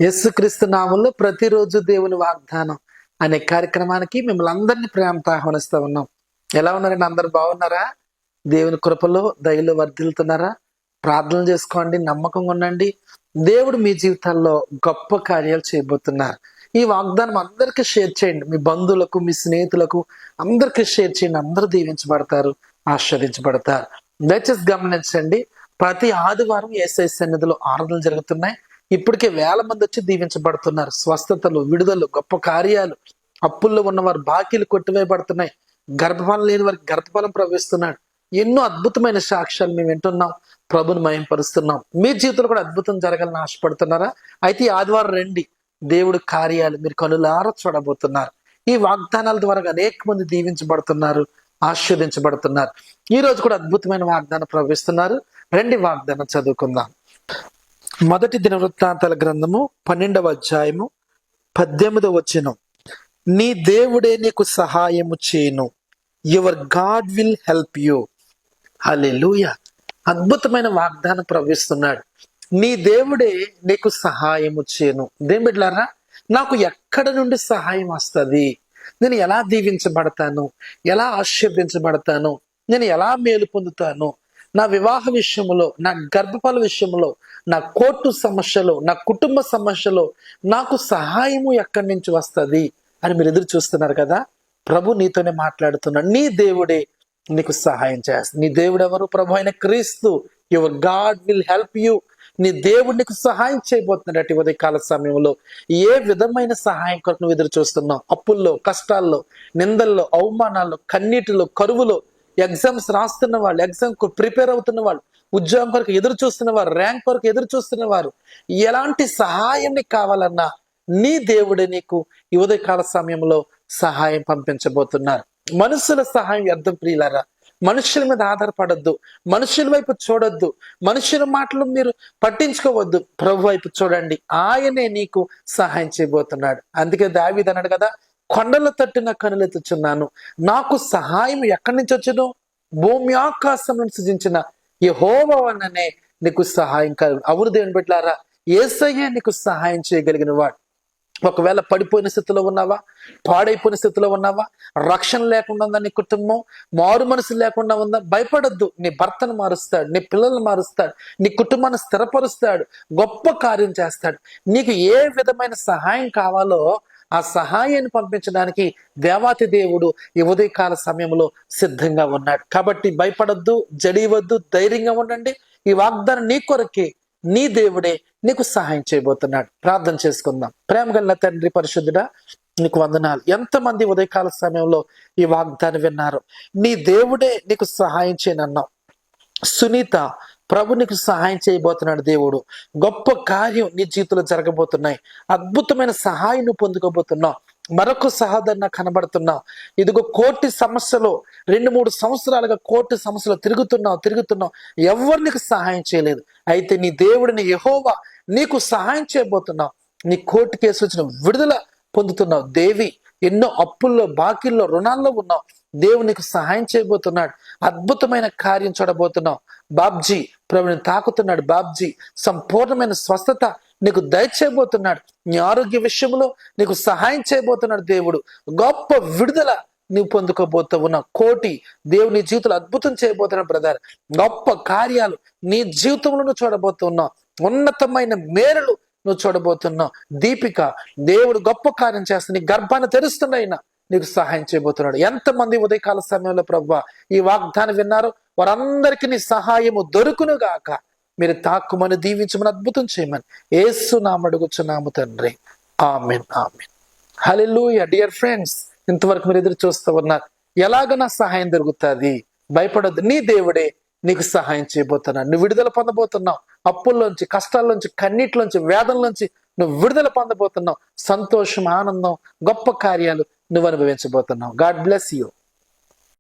యేసుక్రీస్తు నామంలో ప్రతిరోజు దేవుని వాగ్దానం అనే కార్యక్రమానికి మిమ్మల్ని అందరినీ ప్రేమతో ఆహ్వానిస్తూ ఉన్నాం. ఎలా ఉన్నారండి? అందరు బాగున్నారా? దేవుని కృపలో దయలో వర్ధిల్లుతున్నారా? ప్రార్థనలు చేసుకోండి, నమ్మకంగా ఉండండి. దేవుడు మీ జీవితాల్లో గొప్ప కార్యాలు చేయబోతున్నారు. ఈ వాగ్దానం అందరికీ షేర్ చేయండి. మీ బంధువులకు, మీ స్నేహితులకు అందరికీ షేర్ చేయండి. అందరూ దీవించబడతారు, ఆస్వాదించబడతారు. దయచేసి గమనించండి, ప్రతి ఆదివారం యేసయ్య సన్నిధిలో ఆరాధనలు జరుగుతున్నాయి. ఇప్పటికే వేల మంది వచ్చి దీవించబడుతున్నారు. స్వస్థతలు, విడుదలు, గొప్ప కార్యాలు. అప్పుల్లో ఉన్నవారు బాకీలు కొట్టివేయబడుతున్నాయి. గర్భఫలం లేని వారికి గర్భఫలం ప్రవేశిస్తున్నాడు. ఎన్నో అద్భుతమైన సాక్ష్యాలు మేము వింటున్నాం. ప్రభుని మహింపరుస్తున్నాం. మీ జీవితంలో కూడా అద్భుతం జరగాలని ఆశపడుతున్నారా? అయితే ఈ ఆదివారం రండి. దేవుడి కార్యాలు మీరు కనులారా చూడబోతున్నారు. ఈ వాగ్దానాల ద్వారా అనేక మంది దీవించబడుతున్నారు, ఆస్వాదించబడుతున్నారు. ఈ రోజు కూడా అద్భుతమైన వాగ్దానం ప్రవేశిస్తున్నారు. రండి వాగ్దానం చదువుకుందాం. మొదటి దినవృత్తాంతాల గ్రంథము 12వ అధ్యాయము 18వ వచనం. నీ దేవుడే నీకు సహాయము చేయును. Your God will help you. Hallelujah. అద్భుతమైన వాగ్దానం ప్రవేశిస్తున్నాడు. నీ దేవుడే నీకు సహాయము చేయును. దేని బిడ్డలారా, నాకు ఎక్కడ నుండి సహాయం వస్తుంది? నేను ఎలా దీవించబడతాను? ఎలా ఆశీర్వదించబడతాను? నేను ఎలా మేలు పొందుతాను? నా వివాహ విషయంలో, నా గర్భఫల విషయంలో, నా కోర్టు సమస్యలో, నా కుటుంబ సమస్యలో నాకు సహాయము ఎక్కడి నుంచి వస్తుంది అని మీరు ఎదురు చూస్తున్నారు కదా. ప్రభు నీతోనే మాట్లాడుతున్నాడు. నీ దేవుడే నీకు సహాయం చేస్తాడు. నీ దేవుడు ఎవరు? ప్రభు అయిన క్రీస్తు. Your God will help you. నీ దేవుడు నీకు సహాయం చేయబోతున్నాడు. ఉదయకాల సమయంలో ఏ విధమైన సహాయం కొరకు నువ్వు ఎదురు చూస్తున్నావు? అప్పుల్లో, కష్టాల్లో, నిందల్లో, అవమానాల్లో, కన్నీటిలో, కరువులో, ఎగ్జామ్స్ రాస్తున్న వాళ్ళు, ఎగ్జామ్ ప్రిపేర్ అవుతున్న వాళ్ళు, ఉద్యోగం కొరకు ఎదురు చూస్తున్న వారు, ర్యాంక్ కొరకు ఎదురు చూస్తున్న వారు, ఎలాంటి సహాయం నీకు కావాలన్నా నీ దేవుడే నీకు ఈ ఉదయకాల సమయంలో సహాయం పంపించబోతున్నారు. మనుషుల సహాయం వ్యర్థం ప్రియులారా. మనుషుల మీద ఆధారపడద్దు, మనుషుల వైపు చూడొద్దు, మనుషుల మాటలు మీరు పట్టించుకోవద్దు. ప్రభు వైపు చూడండి. ఆయనే నీకు సహాయం చేయబోతున్నాడు. అందుకే దావీదు అన్నాడు కదా, కొండల తట్టున కనులెత్తుచున్నాను, నాకు సహాయం ఎక్కడి నుంచి వచ్చును? భూమి ఆకాశం సృజించిన యెహోవానే నీకు సహాయం కలుగు. అవును దేవుని బిడ్డలారా, యేసయ్యే నీకు సహాయం చేయగలిగిన వాడు. ఒకవేళ పడిపోయిన స్థితిలో ఉన్నావా, పాడైపోయిన స్థితిలో ఉన్నావా, రక్షణ లేకుండా ఉందా నీ కుటుంబం, మారు మనసు లేకుండా ఉందా, భయపడద్దు. నీ భర్తను మారుస్తాడు, నీ పిల్లల్ని మారుస్తాడు, నీ కుటుంబాన్ని స్థిరపరుస్తాడు, గొప్ప కార్యం చేస్తాడు. నీకు ఏ విధమైన సహాయం కావాలో ఆ సహాయాన్ని పంపించడానికి దేవాతి దేవుడు ఈ ఉదయకాల సమయంలో సిద్ధంగా ఉన్నాడు. కాబట్టి భయపడద్దు, జడివద్దు, ధైర్యంగా ఉండండి. ఈ వాగ్దానం నీ కొరకే, నీ దేవుడే నీకు సహాయం చేయబోతున్నాడు. ప్రార్థన చేసుకుందాం. ప్రేమగల తండ్రి పరిశుద్ధుడా, నీకు వందనాలు. ఎంతమంది ఉదయకాల సమయంలో ఈ వాగ్దానం విన్నారు? నీ దేవుడే నీకు సహాయం చేయనన్నావు. సునీత, ప్రభు నీకు సహాయం చేయబోతున్నాడు. దేవుడు గొప్ప కార్యం నీ జీవితంలో జరగబోతున్నాయి. అద్భుతమైన సహాయం నువ్వు పొందుకోబోతున్నావు. మరొక సహోదరణ కనబడుతున్నావు. ఇదిగో కోర్టు సమస్యలో 2-3 సంవత్సరాలుగా కోర్టు సమస్యలో తిరుగుతున్నావు. ఎవరు నీకు సహాయం చేయలేదు. అయితే నీ దేవుడిని యెహోవా నీకు సహాయం చేయబోతున్నావు. నీ కోర్టు కేసు వచ్చిన విడుదల పొందుతున్నావు. దేవి, ఎన్నో అప్పుల్లో, బాకీల్లో, రుణాల్లో ఉన్నావు. దేవుడు నీకు సహాయం చేయబోతున్నాడు. అద్భుతమైన కార్యం చూడబోతున్నావు. బాబ్జీ, ప్రభుని తాకుతున్నాడు. బాబ్జీ, సంపూర్ణమైన స్వస్థత నీకు దయచేయబోతున్నాడు. నీ ఆరోగ్య విషయంలో నీకు సహాయం చేయబోతున్నాడు. దేవుడు గొప్ప విడుదల నువ్వు పొందుకోబోతూ ఉన్నావు. కోటి దేవుడు నీ జీవితంలో అద్భుతం చేయబోతున్నాడు. బ్రదర్, గొప్ప కార్యాలు నీ జీవితంలో నువ్వు చూడబోతున్నావు. ఉన్నతమైన మేరలు నువ్వు చూడబోతున్నావు. దీపిక, దేవుడు గొప్ప కార్యం చేస్తా, నీ గర్భాన్ని తెరుస్తున్నాయినా నీకు సహాయం చేయబోతున్నాడు. ఎంతమంది ఉదయకాల సమయంలో ప్రభువా ఈ వాగ్దానం విన్నారో వారందరికీ నీ సహాయము దొరుకును గాక. మీరు తాక్కుమని, దీవించమని, అద్భుతం చేయమని యేసు నామమున అడుగుచున్నాము తండ్రి. ఆమేన్, ఆమేన్. హల్లెలూయా. డియర్ ఫ్రెండ్స్, ఇంతవరకు మీరు ఎదురు చూస్తూ ఉన్నారు. ఎలాగ నా సహాయం దొరుకుతుంది? భయపడొద్దు. నీ దేవుడే నీకు సహాయం చేయబోతున్నాడు. నువ్వు విడుదల పొందబోతున్నావు. అప్పుల్లోంచి, కష్టాల్లోంచి, కన్నీటిలోంచి, వేదనలోంచి నువ్వు విడుదల పొందబోతున్నావు. సంతోషం, ఆనందం, గొప్ప కార్యాలు నువ్వు అనుభవించబోతున్నావు. God bless you.